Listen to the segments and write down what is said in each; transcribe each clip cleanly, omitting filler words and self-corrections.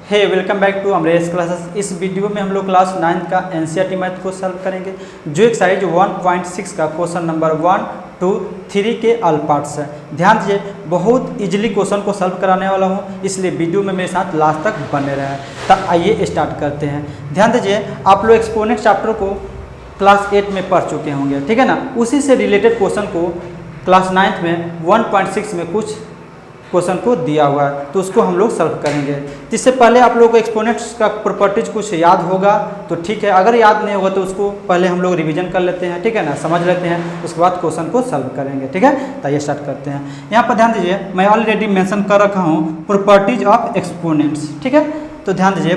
Hey welcome back to Amresh Classes. इस video में हम लोग क्लास 9 का एनसीईआरटी मैथ को सॉल्व करेंगे, जो एक्सरसाइज 1.6 का क्वेश्चन नंबर 1, 2, 3 के ऑल पार्ट्स है। ध्यान दीजिए, बहुत इजीली क्वेश्चन को सॉल्व कराने वाला हूँ, इसलिए वीडियो में मेरे साथ लास्ट तक बने रहें। तो आइए स्टार्ट करते हैं। ध्यान दीजिए, आप लोग एक्सपोनेंट चैप्टर को क्लास 8 में पढ़ चुके होंगे, ठीक है ना। उसी से रिलेटेड क्वेश्चन को क्लास 9 में 1.6 में कुछ क्वेश्चन को दिया हुआ है, तो उसको हम लोग सॉल्व करेंगे। इससे पहले आप लोगों को एक्सपोनेंट्स का प्रॉपर्टीज कुछ याद होगा तो ठीक है, अगर याद नहीं होगा तो उसको पहले हम लोग रिवीजन कर लेते हैं, ठीक है ना, समझ लेते हैं, उसके बाद क्वेश्चन को सॉल्व करेंगे, ठीक है। तो ये स्टार्ट करते हैं। यहाँ पर ध्यान दीजिए, मैं ऑलरेडी मेंशन कर रखा हूँ प्रॉपर्टीज ऑफ एक्सपोनेंट्स, ठीक है। तो ध्यान दीजिए,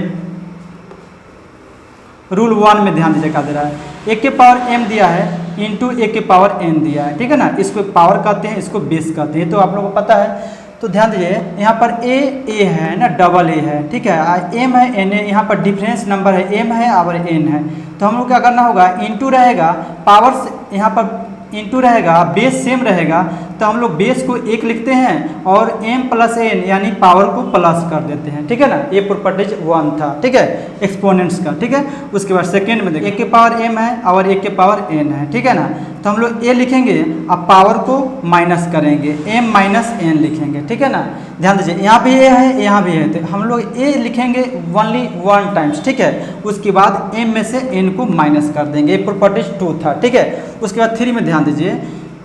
रूल 1 में ध्यान दीजिए क्या दे रहा है, ए के पावर m दिया है इंटू ए के पावर n दिया है, ठीक है ना। इसको पावर कहते हैं, इसको बेस कहते हैं, तो आप लोगों को पता है। तो ध्यान दीजिए, यहाँ पर ए है ना, डबल ए है, ठीक है, m है n है, यहाँ पर डिफरेंस नंबर है, m है और n है। तो हम लोग क्या करना होगा, इंटू रहेगा पावर से, यहाँ पर इंटू रहेगा, बेस सेम रहेगा, तो हम लोग बेस को 1 लिखते हैं और m प्लस n यानी पावर को प्लस कर देते हैं, ठीक है ना। ये प्रॉपर्टीज 1 था, ठीक है, एक्सपोनेंट्स का, ठीक है। उसके बाद सेकेंड में देखिए, a के पावर m है और a के पावर n है, ठीक है ना। तो हम लोग a लिखेंगे, अब पावर को माइनस करेंगे, m माइनस n लिखेंगे, ठीक है ना। ध्यान दीजिए, यहाँ भी a है, यहाँ भी है, तो हम लोग a लिखेंगे ओनली 1 टाइम्स, ठीक है। उसके बाद m में से n को माइनस कर देंगे, ये प्रॉपर्टीज 2 था, ठीक है। उसके बाद 3 में ध्यान दीजिए,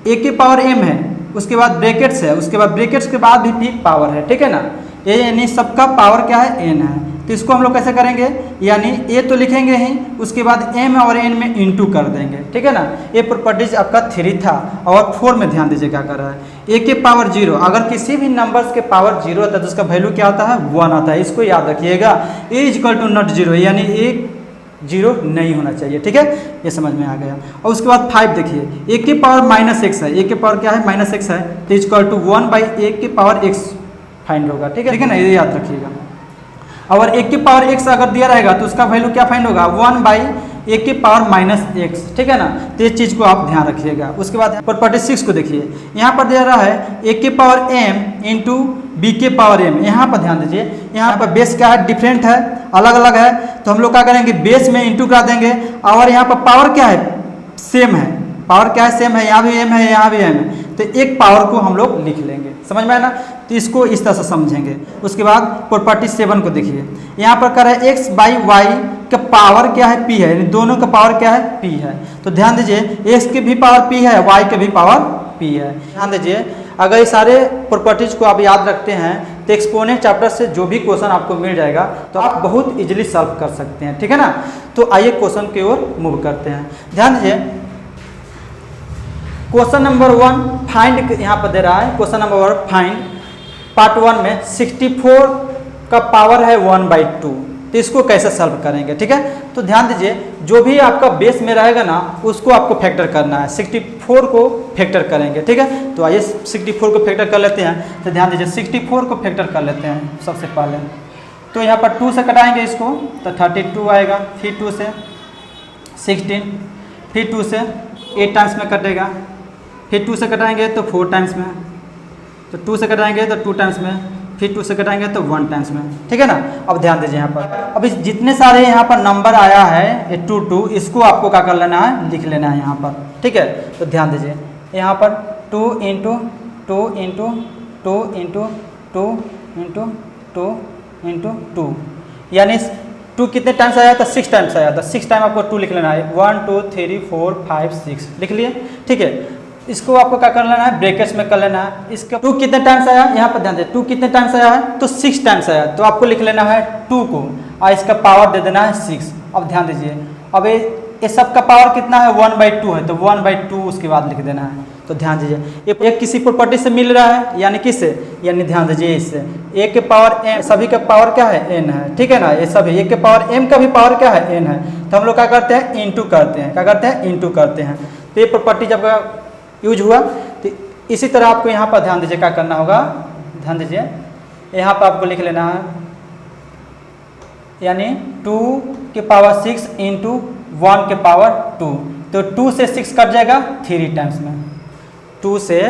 a के पावर m है, उसके बाद ब्रैकेट्स है, उसके बाद ब्रैकेट्स के बाद भी फिर पावर है, ठीक है ना। ये यानी सबका पावर क्या है, n है। तो इसको हम लोग कैसे करेंगे, यानी a तो लिखेंगे ही, उसके बाद m और n में इंटू कर देंगे, ठीक है ना। ये प्रॉपर्टीज आपका 3 था। और 4 में ध्यान दीजिए क्या कर रहा है, a के पावर 0, अगर किसी भी नंबर्स के पावर 0 होता है तो उसका वैल्यू क्या आता है, 1 आता है। इसको याद रखिएगा, a इक्वल टू नॉट 0, यानी एक 0 नहीं होना चाहिए, ठीक है, ये समझ में आ गया। और उसके बाद 5 देखिए, a के पावर -x है, a के पावर क्या है, -x है, तो इक्वल टू 1/a के पावर x फाइंड होगा, ठीक है ना, ये याद रखिएगा। और a के पावर x अगर दिया रहेगा तो उसका वैल्यू क्या फाइंड होगा, 1/a के पावर -x, ठीक है ना। तो ये चीज़ को आप ध्यान रखिएगा। उसके बाद प्रॉपर्टी 6 को देखिए, यहाँ पर दिया रहा है a के पावर m इंटू b के पावर m। यहाँ पर ध्यान दीजिए, यहाँ पर बेस क्या है, डिफरेंट है, अलग अलग है, तो हम लोग क्या करेंगे, बेस में इंटू करा देंगे। और यहाँ पर पावर क्या है, सेम है, पावर क्या है, सेम है, यहाँ भी m है, यहाँ भी m है, तो एक पावर को हम लोग लिख लेंगे, समझ में आया ना। तो इसको इस तरह से समझेंगे। उसके बाद प्रॉपर्टी 7 को देखिए, यहाँ पर कर है x/y का पावर क्या है, p है, यानी दोनों का पावर क्या है, p है। तो ध्यान दीजिए, x के भी पावर p है, y के भी पावर p है। ध्यान दीजिए, अगर ये सारे प्रॉपर्टीज को आप याद रखते हैं तो एक्सपोनेंट चैप्टर से जो भी क्वेश्चन आपको मिल जाएगा तो आप बहुत इजीली सॉल्व कर सकते हैं, ठीक है ना। तो आइए क्वेश्चन की ओर मूव करते हैं। ध्यान दीजिए, क्वेश्चन नंबर 1 फाइंड यहाँ पर दे रहा है, क्वेश्चन नंबर 1 फाइंड पार्ट 1 में 64 का पावर है 1/2, तो इसको कैसे सॉल्व करेंगे, ठीक है। तो ध्यान दीजिए, जो भी आपका बेस में रहेगा ना उसको आपको फैक्टर करना है, 64 को फैक्टर करेंगे, ठीक है। तो आइए 64 को फैक्टर कर लेते हैं। तो ध्यान दीजिए, 64 को फैक्टर कर लेते हैं सबसे पहले। तो यहाँ पर 2 से कटाएंगे इसको तो 32 आएगा, फिर 2 से 16, फिर 2 से 8 टाइम्स में कटेगा, फिर 2 से कटाएंगे तो 4 टाइम्स में, तो 2 से कटाएंगे तो 2 टाइम्स में, फिर 2 से कटाएंगे तो 1 टाइम्स में, ठीक है ना। अब ध्यान दीजिए, यहाँ पर अभी जितने सारे यहाँ पर नंबर आया है 2 इसको आपको क्या कर लेना है, लिख लेना है यहाँ पर, ठीक है। तो ध्यान दीजिए, यहाँ पर 2 into 2 into 2 into 2 into 2 into 2, यानी 2 कितने टाइम्स आया था, 6 टाइम्स आया था। 6 टाइम आपको 2 लिख लेना है, 1 2 3 4 5 6 लिख लिए, ठीक है। इसको आपको क्या कर लेना है, ब्रैकेट्स में कर लेना है। इसका 2 कितने टाइम्स आया, यहाँ पर ध्यान दें, 2 कितने टाइम्स आया है, तो 6 टाइम्स आया, तो आपको लिख लेना है 2 को और इसका पावर दे देना है 6। अब ध्यान दीजिए, अब ये सब का पावर कितना है, 1/2 है, तो 1/2 उसके बाद लिख देना है। तो ध्यान दीजिए, ये किसी प्रॉपर्टी से मिल रहा है, यानी किससे, यानी ध्यान दीजिए इससे, a के पावर m, सभी का पावर क्या है, n है, ठीक है ना। ये सभी a के पावर m का भी पावर क्या है, n है, तो हम लोग क्या करते हैं, इंटू करते हैं, क्या करते हैं, इंटू करते हैं। तो ये प्रॉपर्टी जब यूज हुआ तो इसी तरह आपको यहाँ पर ध्यान दीजिए क्या करना होगा, ध्यान दीजिए, यहाँ पर आपको लिख लेना है, यानी 2 के पावर 6 इंटू 1 के पावर 2, तो 2 से 6 कट जाएगा 3 टाइम्स में, 2 से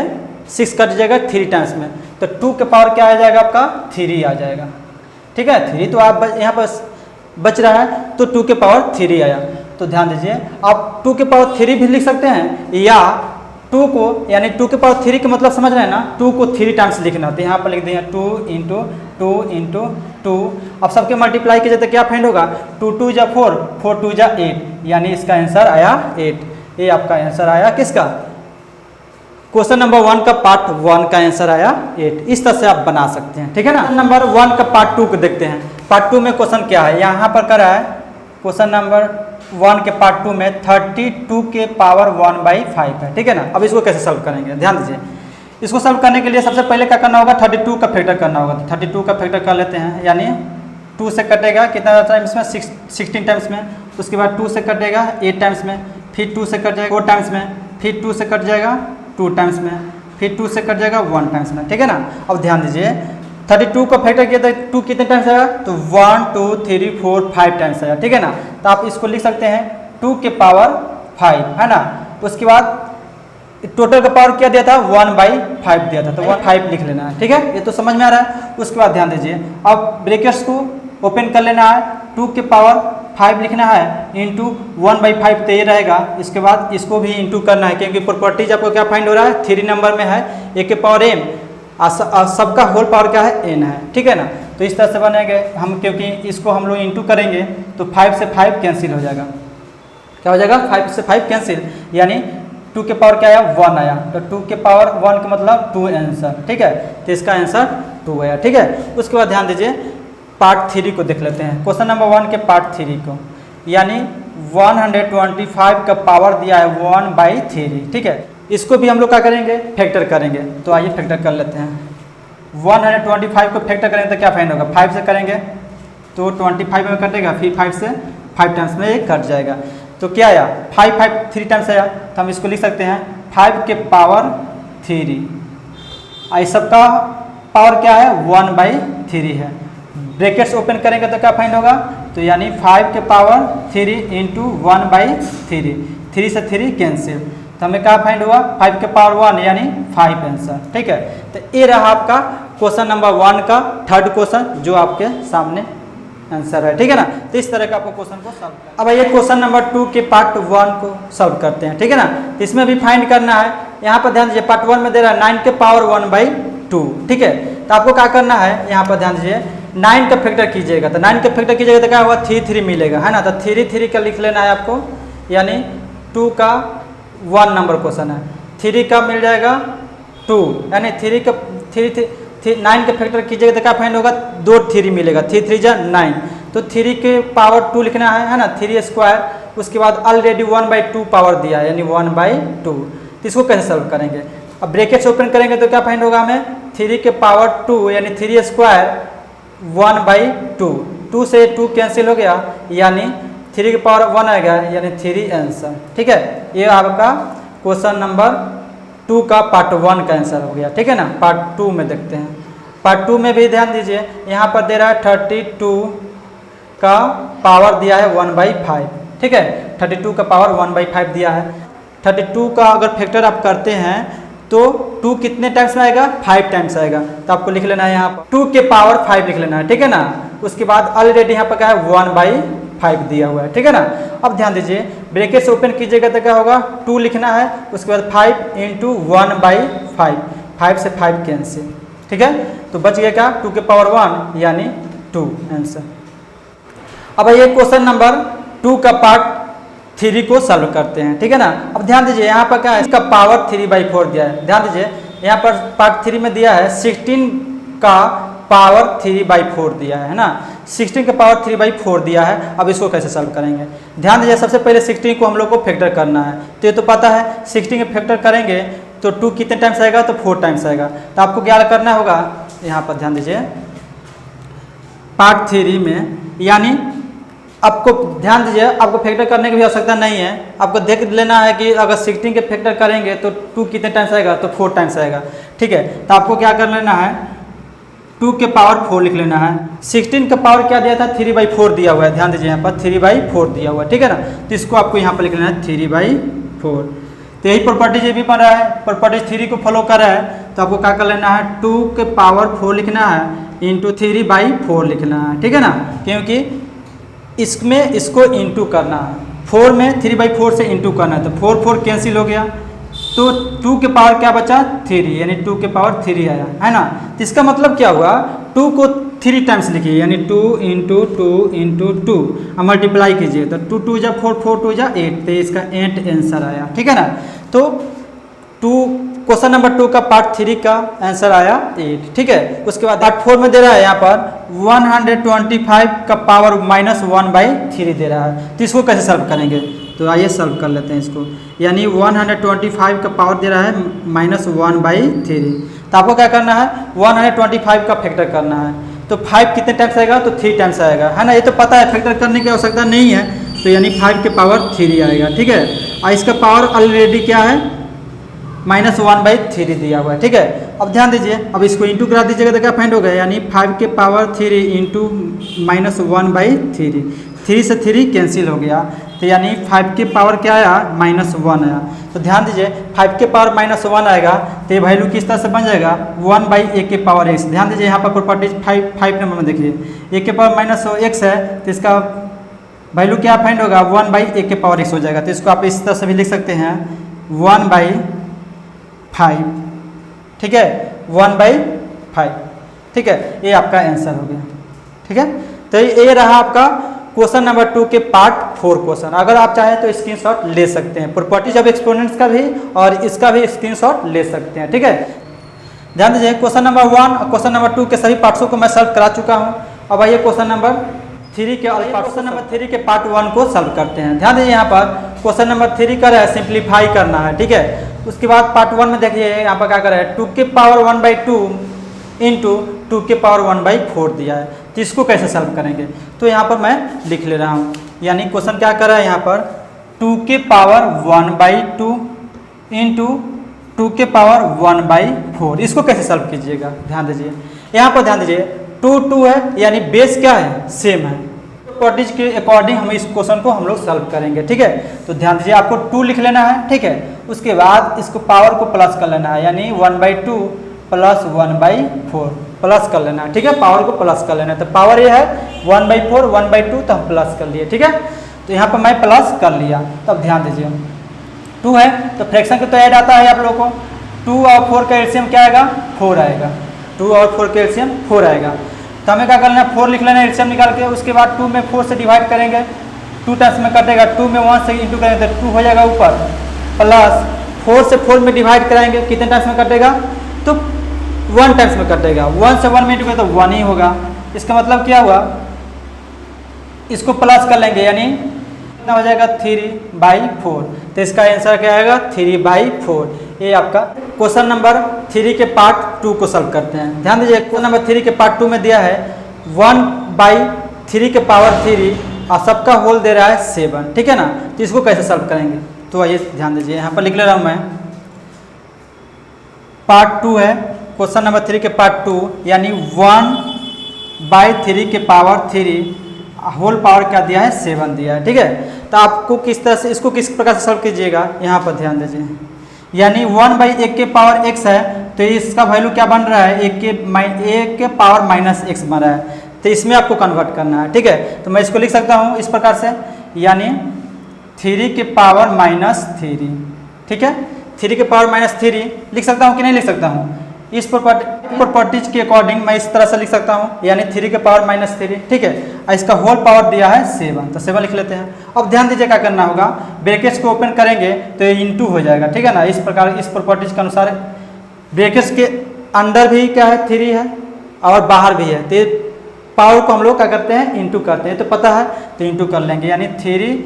6 कट जाएगा 3 टाइम्स में, तो 2 के पावर क्या आ जाएगा आपका, 3 आ जाएगा, ठीक है, 3 तो आप यहाँ पर बच रहा है, तो 2 के पावर 3 आया। तो ध्यान दीजिए, आप 2 के पावर 3 भी लिख सकते हैं, या 2 को यानी 2 के पावर 3 का मतलब समझ रहे हैं ना, 2 को 3 टाइम्स लिखना, तो यहाँ पर लिख देंगे 2 इंटू 2 इंटू 2। अब सबके मल्टीप्लाई कीजिए तो क्या फाइंड होगा, 2 2 जा 4, 4 2 जा 8, यानी इसका आंसर आया 8। ये आपका आंसर आया किसका, क्वेश्चन नंबर 1 का पार्ट 1 का आंसर आया 8। इस तरह से आप बना सकते हैं, ठीक है ना। नंबर 1 का पार्ट 2 को देखते हैं। पार्ट 2 में क्वेश्चन क्या है, यहाँ पर करा है क्वेश्चन नंबर 1 के पार्ट 2 में 32 के पावर 1/5 है, ठीक है ना। अब इसको कैसे सॉल्व करेंगे, ध्यान दीजिए। इसको सॉल्व करने के लिए सबसे पहले क्या करना होगा, 32 का फैक्टर करना होगा। 32 का फैक्टर कर लेते हैं, यानी 2 से कटेगा कितना टाइम्स में, 16 टाइम्स में। उसके बाद 2 से कटेगा 8 टाइम्स में, फिर 2 से कट जाएगा 4 टाइम्स में, फिर 2 से कट जाएगा 2 टाइम्स में, फिर 2 से कट जाएगा 1 टाइम्स में, ठीक है ना। अब ध्यान दीजिए, 32 को फैक्टर किया तो 2 कितने टाइम्स आएगा, तो 1 2 3 4 5 टाइम्स आएगा, ठीक है ना। तो आप इसको लिख सकते हैं 2 के पावर 5, है ना। उसके बाद टोटल का पावर क्या दिया था, 1/5 दिया था, तो 5 लिख लेना है, ठीक है, ये तो समझ में आ रहा है। उसके बाद ध्यान दीजिए, अब ब्रैकेट्स को ओपन कर लेना है, 2 के पावर 5 लिखना है इंटू 1/5, तो ये रहेगा। इसके बाद इसको भी इंटू करना है, क्योंकि प्रॉपर्टीज आपको क्या फाइंड हो रहा है, 3 नंबर में है, a के पावर m, सबका होल पावर क्या है, n है, ठीक है ना। तो इस तरह से बनेंगे हम, क्योंकि इसको हम लोग इंटू करेंगे तो 5 से 5 कैंसिल हो जाएगा। क्या हो जाएगा, 5 से 5 कैंसिल, यानी 2 के पावर क्या आया, 1 आया। तो 2 के पावर 1 का मतलब 2 आंसर, ठीक है। तो इसका आंसर 2 आया, ठीक है। उसके बाद ध्यान दीजिए, पार्ट 3 को देख लेते हैं। क्वेश्चन नंबर 1 के पार्ट 3 को, यानी 125 का पावर दिया है 1/3, ठीक है। इसको भी हम लोग क्या करेंगे, फैक्टर करेंगे। तो आइए फैक्टर कर लेते हैं। 125 को फैक्टर करेंगे तो क्या फाइंड होगा, 5 से करेंगे तो 25 में कटेगा, फिर 5 से 5 टाइम्स में ये कट जाएगा। तो क्या आया, 5 5 3 टाइम्स आया, तो हम इसको लिख सकते हैं 5 के पावर 3। आई सबका पावर क्या है, 1/3 है। ब्रैकेट्स ओपन करेंगे तो क्या फाइंड होगा, तो यानी 5 के पावर 3 इंटू 1/3, 3 से 3 कैंसिल, तो हमें क्या फाइंड हुआ, 5 के पावर 1 यानी 5 आंसर, ठीक है। तो ये रहा आपका क्वेश्चन नंबर 1 का थर्ड क्वेश्चन, जो आपके सामने आंसर है, ठीक है ना। तो इस तरह का आपको क्वेश्चन को सॉल्व करना। अब ये क्वेश्चन नंबर 2 के पार्ट 1 को सॉल्व करते हैं, ठीक है ना। तो इसमें भी फाइंड करना है। यहाँ पर ध्यान दीजिए, पार्ट 1 में दे रहा है 9 के पावर 1/2, ठीक है। तो आपको क्या करना है, यहाँ पर ध्यान दीजिए, 9 का फैक्टर कीजिएगा, तो 9 का फैक्टर कीजिएगा तो क्या होगा, 3 3 मिलेगा, है ना। तो 3 3 का लिख लेना है आपको, यानी 2 का 1 नंबर क्वेश्चन है, 3 का मिल जाएगा 2, यानी 3 का 9 का फैक्टर कीजिएगा तो क्या फाइंड होगा, 2 3 मिलेगा, 3 3 जा 9, तो 3 के पावर 2 लिखना है ना, 3 स्क्वायर। उसके बाद ऑलरेडी 1/2 पावर दिया है, यानी 1/2। तो इसको कैसे सॉल्व करेंगे, अब ब्रैकेट्स ओपन करेंगे तो क्या फाइंड होगा हमें, 3 के पावर 2 यानी 3 स्क्वायर 1/2, 2 से 2 कैंसिल हो गया, यानी 3 के पावर 1 आएगा, यानी 3 आंसर, ठीक है। ये आपका क्वेश्चन नंबर 2 का पार्ट 1 का आंसर हो गया, ठीक है ना। पार्ट 2 में देखते हैं। पार्ट 2 में भी ध्यान दीजिए, यहाँ पर दे रहा है 32 का पावर दिया है 1/5, ठीक है। 32 का पावर 1/5 दिया है। 32 का अगर फैक्टर आप करते हैं तो 2 कितने टाइम्स में आएगा, 5 टाइम्स आएगा। तो आपको लिख लेना है यहाँ पर 2 के पावर 5 लिख लेना है, ठीक है ना। उसके बाद ऑलरेडी यहाँ पर क्या है, 1/5 दिया हुआ है, ठीक है ना। अब ध्यान दीजिए, ब्रैकेट से ओपन कीजिएगा तो क्या होगा, 2 लिखना है, उसके बाद 5 इंटू 1/5, 5 से 5 कैंसिल, ठीक है। तो बच गया क्या, 2 के पावर 1 यानी 2 आंसर। अब ये क्वेश्चन नंबर 2 का पार्ट 3 को सॉल्व करते हैं, ठीक है ना। अब ध्यान दीजिए, यहाँ पर क्या है, इसका पावर 3/4 दिया है। ध्यान दीजिए, यहाँ पर पार्ट 3 में दिया है 16 का पावर 3/4 दिया है ना, 16 का पावर 3/4 दिया है। अब इसको कैसे सॉल्व करेंगे, ध्यान दीजिए, सबसे पहले 16 को हम लोग को फैक्टर करना है। तो ये तो पता है, 16 के फैक्टर करेंगे तो 2 कितने टाइम्स आएगा, तो 4 टाइम्स आएगा। तो आपको क्या करना होगा, यहाँ पर ध्यान दीजिए, पार्ट 3 में, यानी आपको ध्यान दीजिए, आपको फैक्टर करने की भी आवश्यकता नहीं है। आपको देख लेना है कि अगर 16 के फैक्टर करेंगे तो 2 कितने टाइम्स आएगा, तो 4 टाइम्स आएगा, ठीक है। तो आपको क्या कर लेना है, 2 के पावर 4 लिख लेना है। 16 का पावर क्या दिया था, 3/4 दिया हुआ है। ध्यान दीजिए, यहाँ पर 3/4 दिया हुआ है, ठीक है ना। तो इसको आपको यहाँ पर लिख लेना है 3/4। तो यही प्रॉपर्टीज ये भी बन रहा है, प्रॉपर्टीज 3 को फॉलो कर रहा है। तो आपको क्या कर लेना है, 2 के पावर 4 लिखना है इंटू 3/4 लिखना है, ठीक है ना, क्योंकि इसमें इसको इंटू करना है, 4 में 3/4 से इंटू करना है, तो 4 कैंसिल हो गया, तो 2 के पावर क्या बचा 3, यानी 2 के पावर 3 आया, है ना। तो इसका मतलब क्या हुआ, 2 को 3 टाइम्स लिखिए, यानी 2 इंटू 2 इंटू 2, अब मल्टीप्लाई कीजिए, तो 2 2 जा 4 4 2 जा 8, तो इसका 8 आंसर आया, ठीक है ना। तो 2 क्वेश्चन नंबर 2 का पार्ट 3 का आंसर आया 8, ठीक है। उसके बाद पार्ट 4 में दे रहा है यहाँ पर 125 का पावर -1/3 दे रहा है, तो इसको कैसे सॉल्व करेंगे, तो आइए सॉल्व कर लेते हैं इसको। यानी 125 का पावर दे रहा है -1/3, तो आपको क्या करना है 125 का फैक्टर करना है, तो 5 कितने टाइम्स आएगा, तो 3 टाइम्स आएगा, है ना। ये तो पता है, फैक्टर करने की आवश्यकता नहीं है, तो यानी 5 के पावर 3 आएगा, ठीक है। और इसका पावर ऑलरेडी क्या है -1/3 दिया हुआ है, ठीक है। अब ध्यान दीजिए, अब इसको इंटू करा दीजिएगा तो क्या फाइंड होगा, यानी 5 के पावर 3 इंटू -1/3, 3 से 3 कैंसिल हो गया, तो यानी 5 के पावर क्या आया -1 आया। तो ध्यान दीजिए 5 के पावर -1 आएगा, तो ये वैल्यू किस तरह से बन जाएगा 1/a के पावर x। ध्यान दीजिए यहाँ पर प्रॉपर्टीज 5 नंबर में देखिए, a के पावर -x है, तो इसका वैल्यू क्या फाइंड होगा 1/a के पावर x हो जाएगा। तो इसको आप इस तरह से भी लिख सकते हैं 1/5, ठीक है, 1/5, ठीक है, ये आपका आंसर हो गया, ठीक है। तो ये रहा आपका क्वेश्चन नंबर 2 के पार्ट 4 क्वेश्चन। अगर आप चाहें तो स्क्रीनशॉट ले सकते हैं, प्रॉपर्टीज ऑफ एक्सपोनेंट्स का भी और इसका भी स्क्रीनशॉट ले सकते हैं, ठीक है। ध्यान दीजिए क्वेश्चन नंबर 1 और क्वेश्चन नंबर 2 के सभी पार्ट्सों को मैं सॉल्व करा चुका हूं। अब आइए क्वेश्चन नंबर 3 के पार्ट 1 को सॉल्व करते हैं। ध्यान दीजिए यहाँ पर क्वेश्चन नंबर 3 का है सिंप्लीफाई करना है, ठीक है। उसके बाद पार्ट 1 में देखिए यहाँ पर क्या कर रहा है 2 के पावर 1/2 इंटू 2 के पावर 1/4 दिया है, तो इसको कैसे सॉल्व करेंगे, तो यहाँ पर मैं लिख ले रहा हूँ। यानी क्वेश्चन क्या कर रहा है यहाँ पर 2 के पावर 1/2 इंटू 2 के पावर 1/4, इसको कैसे सॉल्व कीजिएगा, ध्यान दीजिए यहाँ पर, ध्यान दीजिए 2 2 है, यानी बेस क्या है सेम है, प्रॉपर्टीज के अकॉर्डिंग हम इस क्वेश्चन को हम लोग सॉल्व करेंगे, ठीक है। तो ध्यान दीजिए आपको 2 लिख लेना है, ठीक है। उसके बाद इसको पावर को प्लस कर लेना है, यानी 1/2 प्लस 1/4 प्लस कर लेना है, ठीक है, पावर को प्लस कर लेना है। तो पावर ये है 1/4 1/2, तो हम प्लस कर लिए, ठीक है। तो यहाँ पर मैं प्लस कर लिया। तब ध्यान दीजिए 2 है तो फ्रैक्शन के तो ऐड आता है आप लोगों को, 2 और 4 का एलसीएम क्या आएगा 4 आएगा, 2 और 4 का एलसीएम 4 आएगा। तो हमें क्या करना है 4 लिख लेना है एलसीएम निकाल के, उसके बाद 2 में 4 से डिवाइड करेंगे, 2 टाइम्स में कटेगा, 2 में 1 से इंटू करेंगे तो 2 हो जाएगा ऊपर, प्लस 4 से 4 में डिवाइड कराएंगे, कितने टाइम्स में कटेगा, तो 1 टाइम्स में कटेगा, 1 से 1 में इंटू करें तो 1 ही होगा। इसका मतलब क्या हुआ, इसको प्लस कर लेंगे, यानी कितना हो जाएगा 3/4, तो इसका आंसर क्या आएगा 3/4। ये आपका क्वेश्चन नंबर 3 के पार्ट 2 को सॉल्व करते हैं। ध्यान दीजिए क्वेश्चन नंबर 3 के पार्ट 2 में दिया है 1/3 के पावर 3 और सबका होल दे रहा है 7, ठीक है ना। तो इसको कैसे सॉल्व करेंगे, तो आइए ध्यान दीजिए यहाँ पर लिख ले रहा हूँ मैं, पार्ट 2 है क्वेश्चन नंबर 3 के पार्ट 2, यानी 1/3 के पावर 3 होल पावर क्या दिया है 7 दिया है, ठीक है। तो आपको किस तरह से इसको किस प्रकार से सॉल्व कीजिएगा, यहाँ पर ध्यान दीजिए, यानी 1/1 के पावर x है, तो इसका वैल्यू क्या बन रहा है 1 के पावर -x बन रहा है, तो इसमें आपको कन्वर्ट करना है, ठीक है। तो मैं इसको लिख सकता हूँ इस प्रकार से, यानी 3 के पावर -3, ठीक है, 3 के पावर -3 लिख सकता हूँ कि नहीं लिख सकता हूँ, इस प्रॉपर्टीज के अकॉर्डिंग मैं इस तरह से लिख सकता हूँ, यानी 3 के पावर -3, ठीक है। इसका होल पावर दिया है 7, तो 7 लिख लेते हैं। अब ध्यान दीजिए क्या करना होगा, ब्रैकेट्स को ओपन करेंगे तो ये इंटू हो जाएगा, ठीक है ना। इस प्रकार इस प्रॉपर्टीज के अनुसार ब्रैकेट्स के अंदर भी क्या है 3 है और बाहर भी है, तो पावर को हम लोग क्या करते हैं इंटू करते हैं, तो पता है तो इंटू कर लेंगे, यानी 3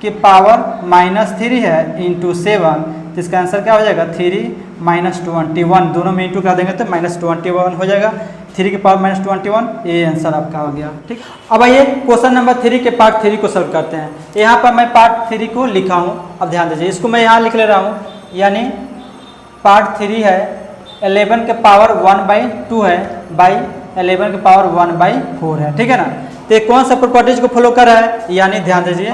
के पावर -3 है इंटू 7, तो इसका आंसर क्या हो जाएगा 3 -21, दोनों में इंटू कर देंगे तो -21 हो जाएगा, 3 के पावर -21, ये आंसर आपका हो गया, ठीक। अब आइए क्वेश्चन नंबर 3 के पार्ट 3 को सॉल्व करते हैं। यहाँ पर मैं पार्ट 3 को लिखा हूँ, अब ध्यान दीजिए इसको मैं यहाँ लिख ले रहा हूँ, यानी पार्ट 3 है 11 के पावर 1/2 है बाई 11 के पावर 1/4 है, ठीक है ना। तो ये कौन सा प्रॉपर्टीज को फॉलो कर रहा है, यानी ध्यान दीजिए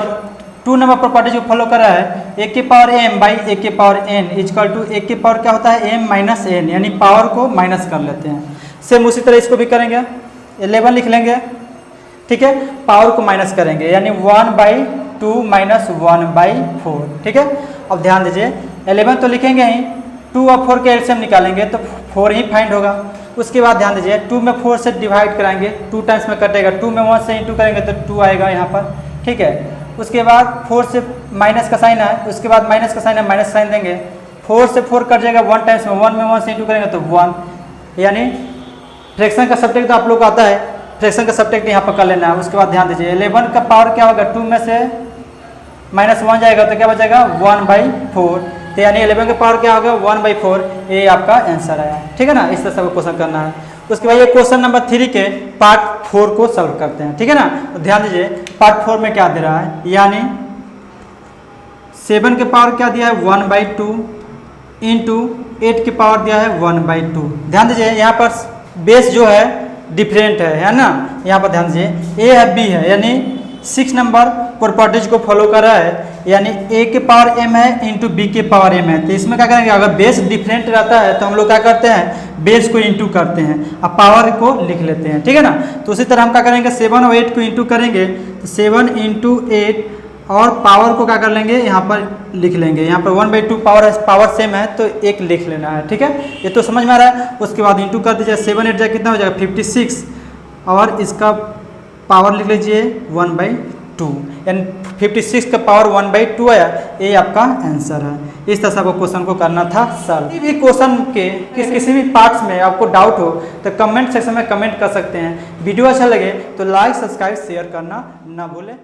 2 नंबर प्रॉपर्टीज को फॉलो कर रहा है, 1 के पावर m बाई 1 के पावर n इक्वल टू 1 के पावर क्या होता है m - n, यानी पावर को माइनस कर लेते हैं। सेम उसी तरह इसको भी करेंगे, 11 लिख लेंगे, ठीक है। पावर को माइनस करेंगे यानी 1/2 माइनस 1/4, ठीक है। अब ध्यान दीजिए 11 तो लिखेंगे ही, 2 और 4 के एलसीएम निकालेंगे तो 4 ही फाइंड होगा। उसके बाद ध्यान दीजिए 2 में 4 से डिवाइड कराएंगे, 2 टाइम्स में कटेगा, 2 में 1 से इंटू करेंगे तो 2 आएगा यहाँ पर, ठीक है। उसके बाद 4 से माइनस का साइन है, उसके बाद माइनस का साइन है, माइनस साइन देंगे, 4 से 4 कट जाएगा 1 टाइम्स में, 1 में 1 से इंटू करेंगे तो 1, यानी फ्रैक्शन का सब्ट्रैक्ट तो आप लोग को आता है, फ्रैक्शन का सब्ट्रैक्ट यहाँ पर कर लेना है। उसके बाद ध्यान दीजिए 11 का पावर क्या होगा, 2 में से माइनस 1 जाएगा तो क्या बचेगा 1/4, तो यानी 11 का पावर क्या होगा 1/4, ये आपका आंसर आया, ठीक है ना। इस तरह से क्वेश्चन करना है। उसके बाद ये क्वेश्चन नंबर 3 के पार्ट 4 को सॉल्व करते हैं, ठीक है ना। तो ध्यान दीजिए पार्ट 4 में क्या दे रहा है, यानी 7 के पावर क्या दिया है 1/2 इंटू 8 के पावर दिया है 1/2। ध्यान दीजिए यहाँ पर बेस जो है डिफरेंट है ना। यहाँ पर ध्यान दीजिए ए है बी है, यानी 6 नंबर प्रॉपर्टीज को फॉलो कर रहा है, यानी ए के पावर m है इंटू बी के पावर m है। तो इसमें क्या करेंगे, अगर बेस डिफरेंट रहता है तो हम लोग क्या करते हैं, बेस को इंटू करते हैं, अब पावर को लिख लेते हैं, ठीक है ना। तो उसी तरह हम क्या करेंगे 7 और 8 को इंटू करेंगे, तो 7 इंटू 8 और पावर को क्या कर लेंगे यहाँ पर लिख लेंगे। यहाँ पर 1/2 पावर सेम है तो 1 लिख लेना है, ठीक है। ये तो समझ में आ रहा है। उसके बाद इंटू कर दीजिए, 7 8 कितना हो जाएगा 56 और इसका पावर लिख लीजिए 1/2, यानी 56 का पावर 1/2 आया, ये आपका आंसर है। इस तरह से आपको क्वेश्चन को करना था सॉल्व। किसी भी क्वेश्चन के किसी भी पार्ट्स में आपको डाउट हो तो कमेंट सेक्शन में कमेंट कर सकते हैं। वीडियो अच्छा लगे तो लाइक सब्सक्राइब शेयर करना ना भूलें।